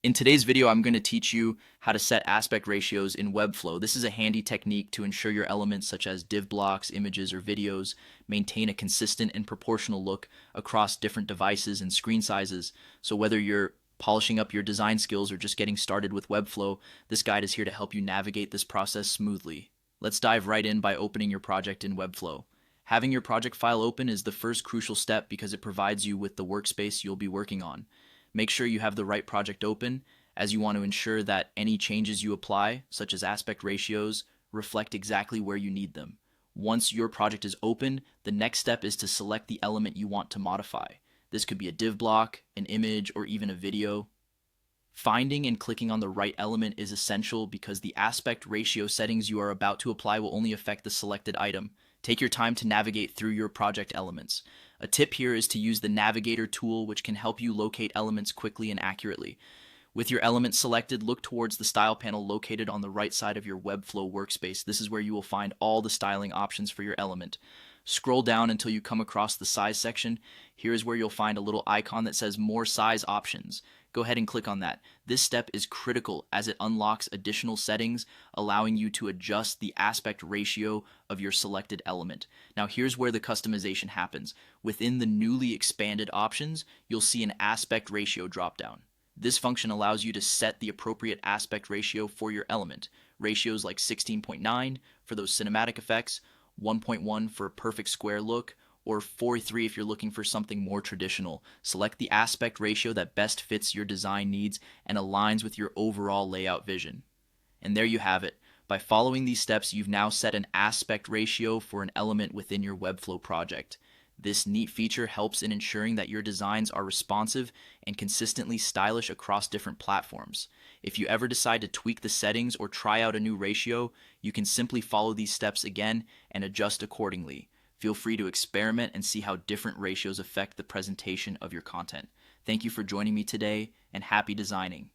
In today's video, I'm going to teach you how to set aspect ratios in Webflow. This is a handy technique to ensure your elements such as div blocks, images, or videos maintain a consistent and proportional look across different devices and screen sizes. So whether you're polishing up your design skills or just getting started with Webflow, this guide is here to help you navigate this process smoothly. Let's dive right in by opening your project in Webflow. Having your project file open is the first crucial step because it provides you with the workspace you'll be working on. Make sure you have the right project open, as you want to ensure that any changes you apply, such as aspect ratios, reflect exactly where you need them. Once your project is open, the next step is to select the element you want to modify. This could be a div block, an image, or even a video. Finding and clicking on the right element is essential because the aspect ratio settings you are about to apply will only affect the selected item. Take your time to navigate through your project elements. A tip here is to use the Navigator tool, which can help you locate elements quickly and accurately. With your element selected, look towards the style panel located on the right side of your Webflow workspace. This is where you will find all the styling options for your element. Scroll down until you come across the size section. Here is where you'll find a little icon that says more size options. Go ahead and click on that. This step is critical as it unlocks additional settings, allowing you to adjust the aspect ratio of your selected element. Now here's where the customization happens. Within the newly expanded options, you'll see an aspect ratio dropdown. This function allows you to set the appropriate aspect ratio for your element. Ratios like 16.9 for those cinematic effects, 1.1 for a perfect square look, or 4:3 if you're looking for something more traditional. Select the aspect ratio that best fits your design needs and aligns with your overall layout vision. And there you have it. By following these steps, you've now set an aspect ratio for an element within your Webflow project. This neat feature helps in ensuring that your designs are responsive and consistently stylish across different platforms. If you ever decide to tweak the settings or try out a new ratio, you can simply follow these steps again and adjust accordingly. Feel free to experiment and see how different ratios affect the presentation of your content. Thank you for joining me today, and happy designing.